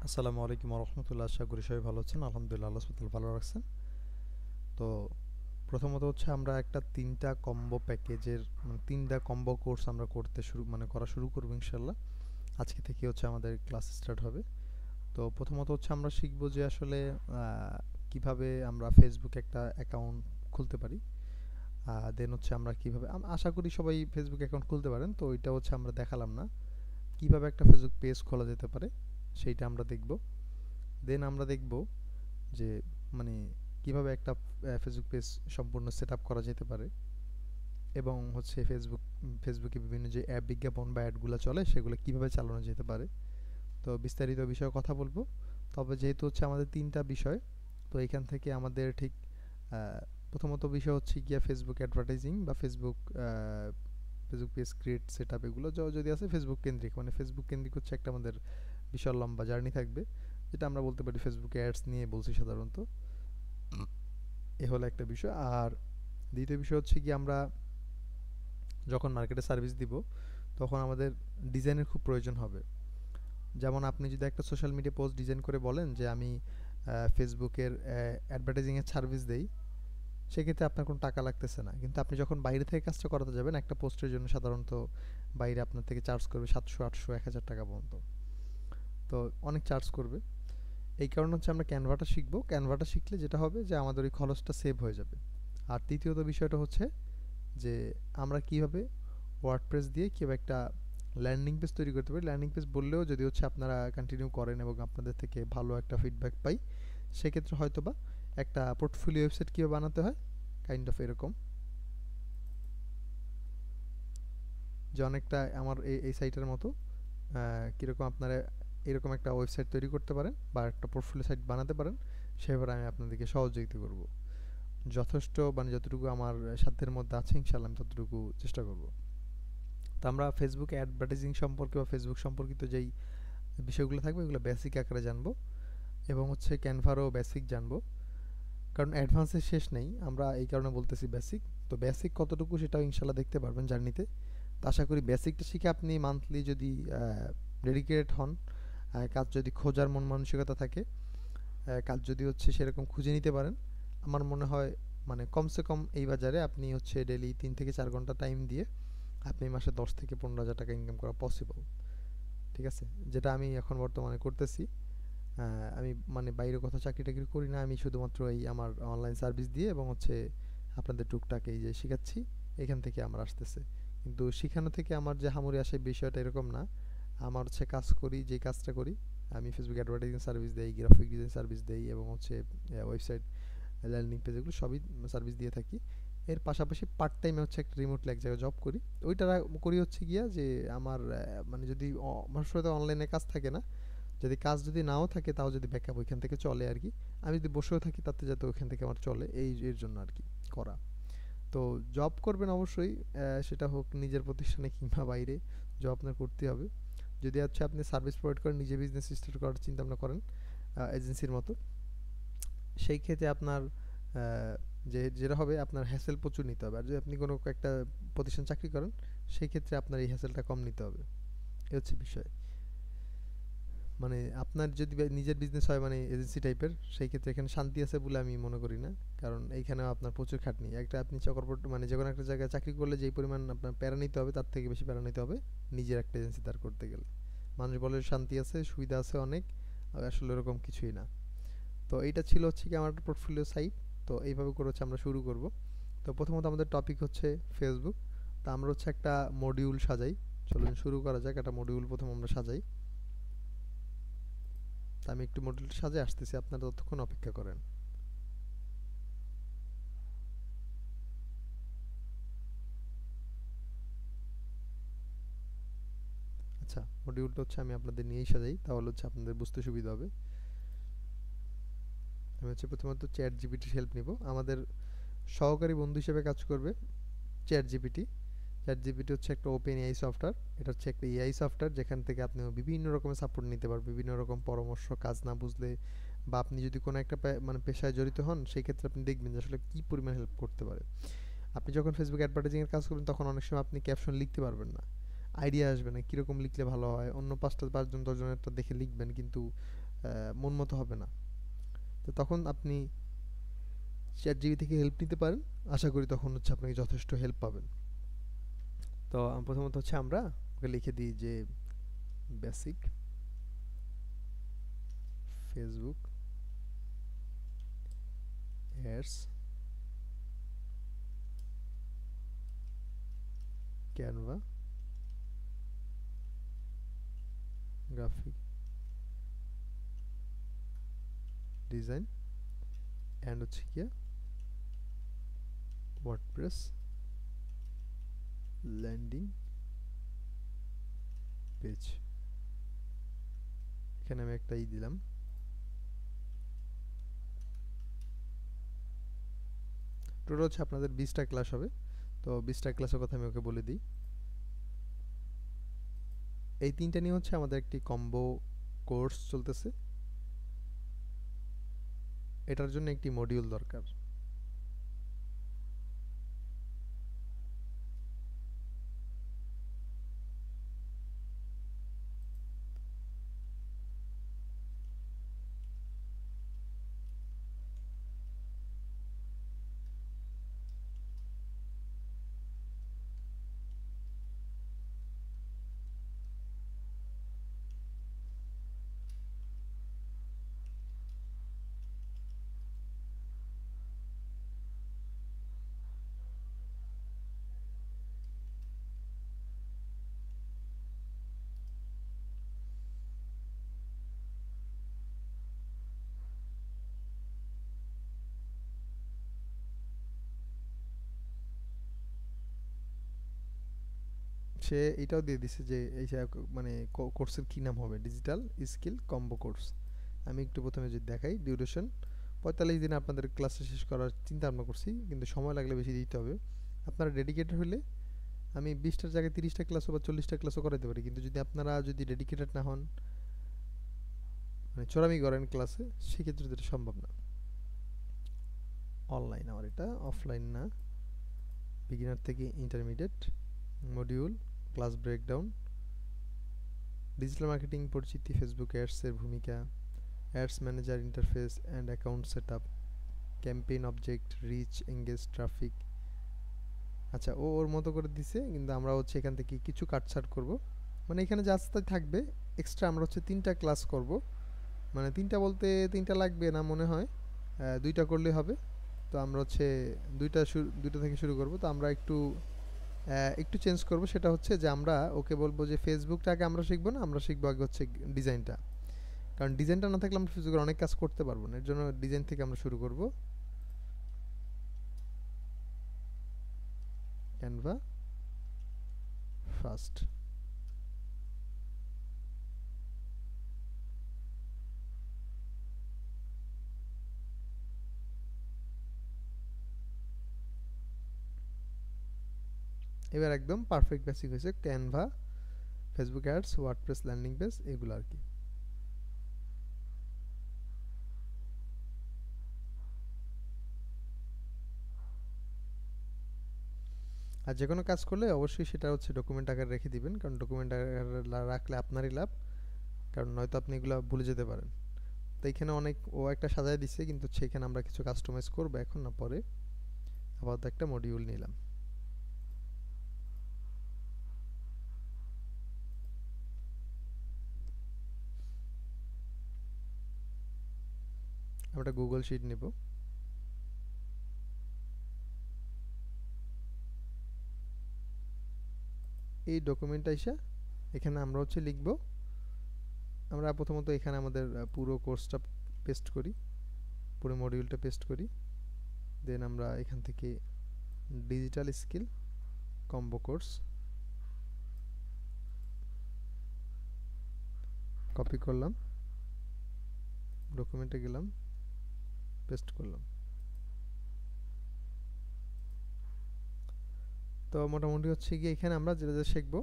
আসসালামু আলাইকুম রহমতুল্লাহ। আশা করি সবাই ভালো আছেন। আলহামদুলিল্লাহ, আল্লাহ সুবহানাহু ওয়া তাআলা ভালো রাখছেন। তো প্রথমত হচ্ছে আমরা একটা তিনটা কম্বো প্যাকেজের তিনটা কম্বো কোর্স আমরা করা শুরু করব ইনশাল্লাহ। আজকে থেকে হচ্ছে আমাদের ক্লাস স্টার্ট হবে। তো প্রথমত হচ্ছে আমরা শিখবো যে আসলে কিভাবে আমরা ফেসবুকে একটা অ্যাকাউন্ট খুলতে পারি। দেন হচ্ছে আমরা কিভাবে আশা করি সবাই ফেসবুক অ্যাকাউন্ট খুলতে পারেন, তো ওইটা হচ্ছে আমরা দেখালাম না। কিভাবে একটা ফেসবুক পেজ খোলা যেতে পারে সেইটা আমরা দেখব। দেন আমরা দেখব যে মানে কিভাবে একটা ফেসবুক পেজ সম্পূর্ণ সেট আপ করা যেতে পারে, এবং হচ্ছে ফেসবুকে বিভিন্ন যে অ্যাপ বিজ্ঞাপন বা অ্যাডগুলো চলে সেগুলো কিভাবে চালানো যেতে পারে। তো বিস্তারিত বিষয়ে কথা বলবো। তবে যেহেতু হচ্ছে আমাদের তিনটা বিষয়, তো এখান থেকে আমাদের ঠিক প্রথমত বিষয় হচ্ছে গিয়া ফেসবুক অ্যাডভার্টাইজিং বা Facebook page create set up, এগুলো যদি আছে ফেসবুক কেন্দ্রিক, মানে ফেসবুক কেন্দ্রিক হচ্ছে একটা আমাদের বিশাল লম্বা জার্নি থাকবে, যেটা আমরা বলতে পারি ফেসবুক অ্যাডস নিয়ে বলছি সাধারণত। এ হলো একটা বিষয়। আর দ্বিতীয় বিষয় হচ্ছে কি, আমরা যখন মার্কেটে সার্ভিস দিব তখন আমাদের ডিজাইনের খুব প্রয়োজন হবে। যেমন আপনি যদি একটা সোশ্যাল মিডিয়া পোস্ট ডিজাইন করে বলেন যে আমি ফেসবুকের অ্যাডভার্টাইজিংয়ের সার্ভিস দেই, সেক্ষেত্রে আপনার কোনো টাকা লাগতেছে না। কিন্তু আপনি যখন বাইরে থেকে কাজটা করাতে যাবেন, একটা পোস্টের জন্য সাধারণত বাইরে আপনার থেকে চার্জ করবে 700, 800, 1000 টাকা পর্যন্ত। তো অনেক চার্জ করবে। এই কারণে হচ্ছে আমরা ক্যানভাটা শিখবো। ক্যানভাটা শিখলে যেটা হবে যে আমাদের ওই খরচটা সেভ হয়ে যাবে। আর তৃতীয়ত বিষয়টা হচ্ছে যে আমরা কিভাবে ওয়ার্ডপ্রেস দিয়ে কিভাবে একটা ল্যান্ডিং পেজ তৈরি করতে পারি। ল্যান্ডিং পেজ বললেও যদি হচ্ছে আপনারা কন্টিনিউ করেন এবং আপনাদের থেকে ভালো একটা ফিডব্যাক পাই, সেক্ষেত্রে হয়তোবা একটা পোর্টফোলিও ওয়েবসাইট কীভাবে বানাতে হয়, কাইন্ড অফ এরকম, যে অনেকটা আমার এই সাইটের মতো কীরকম আপনারা এরকম একটা ওয়েবসাইট তৈরি করতে পারেন বা একটা পোর্টফোলিও সাইট বানাতে পারেন, সেভাবে আমি আপনাদেরকে সহযোগিতা করব। যথেষ্ট মানে যতটুকু আমার সাধ্যের মধ্যে আছে ইনশাল্লাহ আমি ততটুকু চেষ্টা করব। তো আমরা ফেসবুক অ্যাডভার্টাইজিং সম্পর্কে বা ফেসবুক সম্পর্কিত যেই বিষয়গুলো থাকবে এগুলো বেসিক আকারে জানবো, এবং হচ্ছে ক্যানভারও বেসিক জানবো, কারণ অ্যাডভান্সের শেষ নেই, আমরা এই কারণে বলতেছি বেসিক। তো বেসিক কতটুকু সেটাও ইনশাল্লাহ দেখতে পারবেন জার্নিতে। তো আশা করি বেসিকটা শিখে আপনি মান্থলি যদি ডেডিকেটেড হন, কাজ যদি খোঁজার মন মানসিকতা থাকে, কাজ যদি হচ্ছে সেরকম খুঁজে নিতে পারেন, আমার মনে হয় মানে কমসে কম এই বাজারে আপনি হচ্ছে ডেলি 3 থেকে 4 ঘন্টা টাইম দিয়ে আপনি মাসে 10 থেকে 15 হাজার টাকা ইনকাম করা পসিবল। ঠিক আছে, যেটা আমি এখন বর্তমানে করতেছি। আমি মানে বাইরে কোথাও চাকরি টাকরি করি না, আমি শুধুমাত্র এই আমার অনলাইন সার্ভিস দিয়ে এবং হচ্ছে আপনাদের টুকটাক এই যে শেখাচ্ছি, এখান থেকে আমার আসতেছে। কিন্তু শেখানো থেকে আমার যে হামুরি আসে বিষয়টা এরকম না। আমার হচ্ছে কাজ করি, যে কাজটা করি, আমি ফেসবুক অ্যাডভার্টাইজিং সার্ভিস দেই, গ্রাফিক ডিজাইন সার্ভিস দেই, এবং হচ্ছে ওয়েবসাইট ল্যান্ডিং পেজ, এগুলো সবই সার্ভিস দিয়ে থাকি। এর পাশাপাশি পার্ট টাইমে হচ্ছে একটা রিমোটলি এক জায়গায় জব করি। ওইটা করি হচ্ছে গিয়া যে আমার মানে যদি আমার সাথে অনলাইনে কাজ থাকে না, যদি কাজ যদি নাও থাকে তাও যদি ব্যাকআপ ওইখান থেকে চলে আর কি। আমি যদি বসেও থাকি তাতে যাতে ওইখান থেকে আমার চলে, এর জন্য আর কি করা। তো জব করবেন অবশ্যই, সেটা হোক নিজের প্রতিষ্ঠানে কিংবা বাইরে, জব আপনার করতে হবে। যদি হচ্ছে আপনি সার্ভিস প্রোভাইড করেন, নিজে বিজনেস স্টার্ট করার চিন্তা ভাবনা করেন এজেন্সির মতো, সেই ক্ষেত্রে আপনার যেটা হবে আপনার হ্যাসেল প্রচুর নিতে হবে। আর যদি আপনি কোনো একটা প্রতিষ্ঠান চাকরি করেন, সেই ক্ষেত্রে আপনার এই হ্যাসেলটা কম নিতে হবে। এ হচ্ছে বিষয়। মানে আপনার যদি নিজের বিজনেস হয় মানে এজেন্সি টাইপের, সেই ক্ষেত্রে এখানে শান্তি আছে বলে আমি মনে করি না। কারণ এইখানেও আপনার প্রচুর খাটনি। একটা আপনি মানে যে কোনো একটা জায়গায় চাকরি করলে যেই পরিমাণ আপনার প্যারা নিতে হবে তার থেকে বেশি প্যারা নিতে হবে নিজের একটা এজেন্সি দাঁড় করতে গেলে। মানুষ বলে শান্তি আছে, সুবিধা আছে অনেক, আর আসলে এরকম কিছুই না। তো এইটা ছিল হচ্ছে কি আমার একটা পোর্টফোলিও সাইট। তো এইভাবে করে হচ্ছে আমরা শুরু করব। তো প্রথমত আমাদের টপিক হচ্ছে ফেসবুক। তো আমরা হচ্ছে একটা মডিউল সাজাই। চলুন শুরু করা যাক। একটা মডিউল প্রথম আমরা সাজাই। তা আমি একটু মডিউলটা সাজায় আসতেছি, আপনারা ততক্ষণ অপেক্ষা করেন। আচ্ছা, মডিউলটা হচ্ছে আমি আপনাদের নিয়েই সাজাই, তাহলে হচ্ছে আপনাদের বুঝতে সুবিধা হবে। আমি হচ্ছে প্রথমত চ্যাট জিপিটির হেল্প নিব। আমাদের সহকারী বন্ধু হিসেবে কাজ করবে চ্যাট জিপিটি। চ্যাট জিপিটি হচ্ছে একটা ওপেন এআই সফটওয়্যার। এটা হচ্ছে একটা এআই সফটওয়্যার যেখান থেকে আপনি বিভিন্ন রকমের সাপোর্ট নিতে পারবেন, বিভিন্ন রকম পরামর্শ, কাজ না বুঝলে বা আপনি যদি কোনো একটা মানে পেশায় জড়িত হন, সেই ক্ষেত্রে আপনি দেখবেন যে আসলে কী পরিমাণ হেল্প করতে পারে। আপনি যখন ফেসবুক অ্যাডভার্টাইজিংয়ের কাজ করবেন তখন অনেক সময় আপনি ক্যাপশন লিখতে পারবেন না, আইডিয়া আসবে না কীরকম লিখলে ভালো হয়। অন্য 5টা 5 জন 10 জনেরটা দেখে লিখবেন, কিন্তু মন মতো হবে না। তো তখন আপনি চ্যাট জিবি থেকে হেল্প নিতে পারেন। আশা করি তখন হচ্ছে আপনাকে যথেষ্ট হেল্প পাবেন। তো প্রথমত হচ্ছে আমরা ওকে লিখে দিই যে basic Facebook ads Canva graphic design and হচ্ছে গিয়ে ওয়ার্ডপ্রেস ল্যান্ডিং পেজ। এখানে আমি একটা দিলাম। টোটাল হচ্ছে আপনাদের 20টা ক্লাস হবে। তো 20টা ক্লাসের কথা আমি ওকে বলে দিই। এই 3টা নিয়ে হচ্ছে আমাদের একটি কম্বো কোর্স চলতেছে। এটার জন্য একটি মডিউল দরকার। সে এটাও দিয়ে দিছে যে এই যে মানে কোর্সের কি নাম হবে, ডিজিটাল স্কিল কম্বো কোর্স। আমি একটু প্রথমে যদি দেখাই, ডিউরেশন 45 দিনে আপনাদের ক্লাস শেষ করার চিন্তা ভাবনা করছি, কিন্তু সময় লাগলে বেশি দিতে হবে। আপনারা ডেডিকেটেড হলে আমি 20টার জায়গায় 30টা ক্লাসও বা 40টা ক্লাসও করাতে পারি, কিন্তু যদি আপনারা যদি ডেডিকেটেড না হন, মানে চোরামি করেন ক্লাসে, সেক্ষেত্রে তো এটা সম্ভব না। অনলাইন আমার এটা, অফলাইন না। বিগিনার থেকে intermediate module, class breakdown, digital marketing পরিচিতি, ফেসবুক অ্যাডসের ভূমিকা, ads manager interface and account setup, campaign object, reach, engage, traffic. আচ্ছা, ও ওর মতো করে দিছে, কিন্তু আমরা হচ্ছে এখান থেকে কিছু কাটছাট করব। মানে এখানে যা থাকবে এক্সট্রা আমরা হচ্ছে 3টা ক্লাস করব। মানে 3টা বলতে 3টা লাগবে না মনে হয়, 2টা করলেই হবে। তো আমরা হচ্ছে 2টা থেকে শুরু করব। তো আমরা একটু চেঞ্জ করব, সেটা হচ্ছে যে আমরা ওকে বলবো যে ফেসবুকটাকে আমরা শিখবো না, আমরা শিখবো আগে হচ্ছে ডিজাইনটা। কারণ ডিজাইনটা না থাকলে আমরা ফেসবুকের অনেক কাজ করতে পারবো না, এর জন্য ডিজাইন থেকে আমরা শুরু করব। Canva first. এবার একদম পারফেক্ট বেসিক হয়েছে। Canva, Facebook ads, WordPress landing page, এগুলো আর কি। আর যে কোনো কাজ করলে অবশ্যই সেটা হচ্ছে ডকুমেন্ট আকারে রেখে দিবেন, কারণ ডকুমেন্ট আকারে রাখলে আপনারই লাভ, কারণ নয়তো আপনি এগুলো ভুলে যেতে পারেন। তো এখানে অনেক ও একটা সাজায় দিচ্ছে, কিন্তু সেখানে আমরা কিছু কাস্টমাইজ করবো এখন না পরে। আপাতত একটা মডিউল নিলাম। আমরা গুগল শিট নেব। এই ডকুমেন্টটা এসে এখানে আমরা হচ্ছে লিখব। আমরা প্রথমত এখানে আমাদের পুরো কোর্সটা পেস্ট করি, পুরো মডিউলটা পেস্ট করি। দেন আমরা এখান থেকে digital skill combo course copy করলাম, ডকুমেন্টে গেলাম, পেস্ট করলাম। তো মোটামুটি হচ্ছে গিয়ে এখানে আমরা যেটা যেটা শিখবো,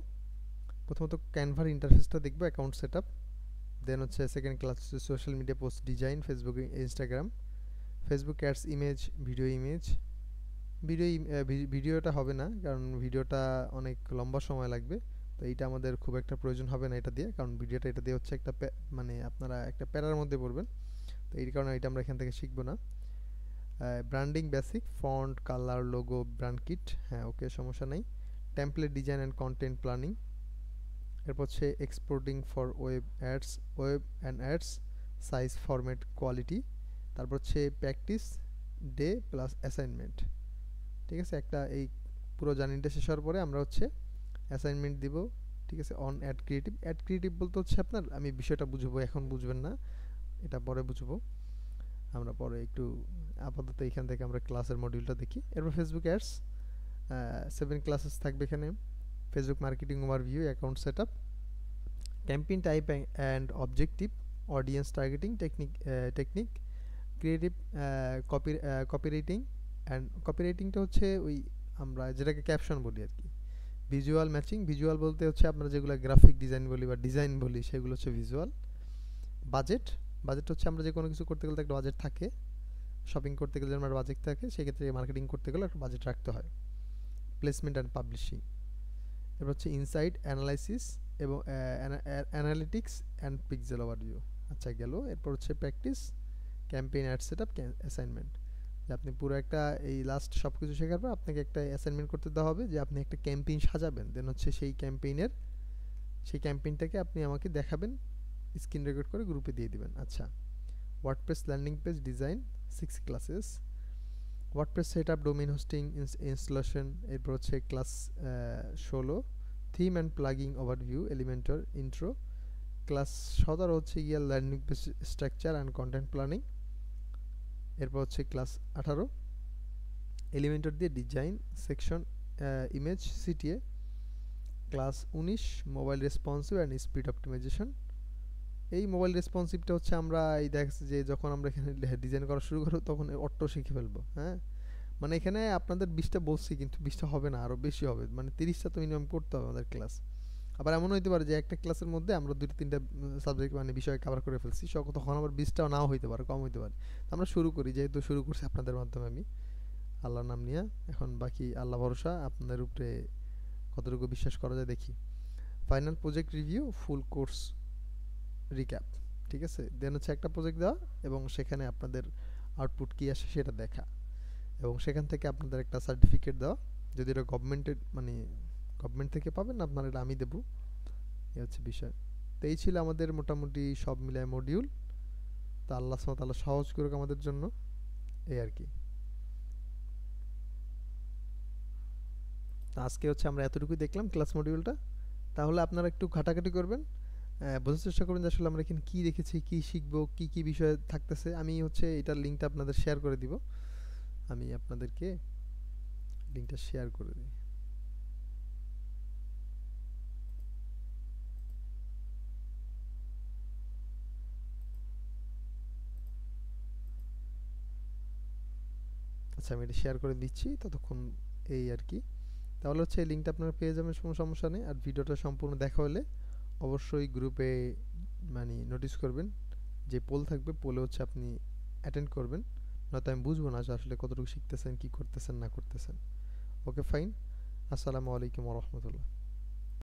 প্রথমত ক্যানভার ইন্টারফেসটা দেখবো, অ্যাকাউন্ট সেটআপ। দেন হচ্ছে সেকেন্ড ক্লাস হচ্ছে social media post design, Facebook, Instagram, Facebook ads, image, image. ভিডিওটা হবে না, কারণ ভিডিওটা অনেক লম্বা সময় লাগবে। তো এইটা আমাদের খুব একটা প্রয়োজন হবে না এটা দিয়ে, কারণ ভিডিওটা এটা দিয়ে হচ্ছে একটা মানে আপনারা একটা প্যারার মধ্যে পড়বেন। তো এই কারণে এটা আমরা এখান থেকে শিখবো না। Branding basic, font, colour, logo, brand kit, হ্যাঁ ওকে সমস্যা নেই। Template design and content planning, এরপর হচ্ছে exporting for web and ads, size, format, quality. তারপর হচ্ছে প্র্যাকটিস ডে প্লাস অ্যাসাইনমেন্ট। ঠিক আছে, একটা এই পুরো জার্নিটা শেষ হওয়ার পরে আমরা হচ্ছে অ্যাসাইনমেন্ট দিব। ঠিক আছে, অন অ্যাড ক্রিয়েটিভ বলতে হচ্ছে আপনার, আমি বিষয়টা বুঝবো, এখন বুঝবেন না, এটা পরে বুঝবো আমরা, পরে একটু আপাতত এখান থেকে আমরা ক্লাসের মডিউলটা দেখি। এরপর ফেসবুক অ্যাডস, 7 ক্লাসেস থাকবে এখানে। Facebook marketing overview, account setup, campaign type and objective, audience targeting technique, creative copywriting and কপিরাইটিংটা হচ্ছে ওই আমরা যেটাকে ক্যাপশন বলি আর কি। ভিজুয়াল ম্যাচিং, ভিজুয়াল বলতে হচ্ছে আমরা যেগুলো গ্রাফিক ডিজাইন বলি বা ডিজাইন বলি সেগুলো হচ্ছে ভিজুয়াল। বাজেট, বাজেট হচ্ছে আমরা যে কোনো কিছু করতে গেলে একটা বাজেট থাকে, শপিং করতে গেলে আমার বাজেট থাকে, সেক্ষেত্রে মার্কেটিং করতে গেলে একটা বাজেট রাখতে হয়। প্লেসমেন্ট অ্যান্ড পাবলিশিং, এরপর হচ্ছে ইনসাইট অ্যানালাইসিস এবং অ্যানালিটিক্স অ্যান্ড পিক্সেল ওভারভিউ। আচ্ছা গেল। এরপর হচ্ছে practice, campaign add setup, assignment. যে আপনি পুরো একটা এই লাস্ট সব কিছু শেখার পর আপনাকে একটা অ্যাসাইনমেন্ট করতে দেওয়া হবে যে আপনি একটা ক্যাম্পেইন সাজাবেন, দেন হচ্ছে সেই ক্যাম্পেইনটাকে আপনি আমাকে দেখাবেন, স্ক্রিন রেকর্ড করে গ্রুপে দিয়ে দিবেন। আচ্ছা, WordPress landing page design, 6 classes. WordPress setup, domain hosting, installation. এরপর হচ্ছে class 16, theme and plugin overview, Elementor intro. Class 17 হচ্ছে গিয়া landing page structure and content planning. এরপর হচ্ছে ক্লাস 18, এলিমেন্টর দিয়ে design section, image, CTA. Class 19, mobile responsive and speed optimization. এই mobile রেসপন্সিভটা হচ্ছে আমরা এই দেখছি যে যখন আমরা এখানে ডিজাইন করা শুরু করব তখন অটো শিখে ফেলবো। হ্যাঁ, মানে এখানে আপনাদের 20টা বলছি কিন্তু 20টা হবে না, আরও বেশি হবে, মানে 30টা তো মিনিমাম করতে হবে আমাদের ক্লাস। আবার এমন হইতে পারে যে একটা ক্লাসের মধ্যে আমরা 2-3টা সাবজেক্ট মানে বিষয় কভার করে ফেলছি, তখন আবার 20টাও নাও হইতে পারে, কম হইতে পারে। আমরা শুরু করি, যেহেতু শুরু করছি আপনাদের মাধ্যমে আমি আল্লাহর নাম নিয়ে, এখন বাকি আল্লাহ ভরসা, আপনাদের উপরে কতটুকু বিশ্বাস করা যায় দেখি। Final project review, full course recap. ঠিক আছে, দেন হচ্ছে একটা প্রজেক্ট দেওয়া এবং সেখানে আপনাদের আউটপুট কী আসে সেটা দেখা, এবং সেখান থেকে আপনাদের একটা সার্টিফিকেট দেওয়া, যদি এটা গভর্নমেন্টের মানে গভর্নমেন্ট থেকে পাবেন আপনারা, এটা আমি দেবো, এই হচ্ছে বিষয়। তো এই ছিল আমাদের মোটামুটি সব মিলায় মডিউল। তো আল্লাহ সুবহানাহু ওয়া তাআলা সহজ করুক আমাদের জন্য, এই আর কি। তো আজকে হচ্ছে আমরা এতটুকুই দেখলাম ক্লাস মডিউলটা। তাহলে আপনারা একটু ঘাটাঘাটি করবেন, বোঝার চেষ্টা করুন যে আসলে আমরা এখানে কী দেখেছি, কী শিখবো, কী কী বিষয় থাকতেছে। আমি হচ্ছে এটার লিঙ্কটা আপনাদের শেয়ার করে দিব, আমি আপনাদেরকে লিঙ্কটা শেয়ার করে দিই। আচ্ছা, আমি এটা শেয়ার করে দিচ্ছি ততক্ষণ, এই আর কি। তাহলে হচ্ছে এই লিঙ্কটা আপনারা পেয়ে যাবেন, কোনো সমস্যা নেই। আর ভিডিওটা সম্পূর্ণ দেখা হলে অবশ্যই গ্রুপে মানে নোটিস করবেন, যে পোল থাকবে, পোলে হচ্ছে আপনি অ্যাটেন্ড করবেন, নয়তো আমি বুঝবো না যে আসলে কতটুকু শিখতেছেন, কী করতেছেন না করতেছেন। ওকে ফাইন, আসসালামু আলাইকুম ওয়া রাহমাতুল্লাহ।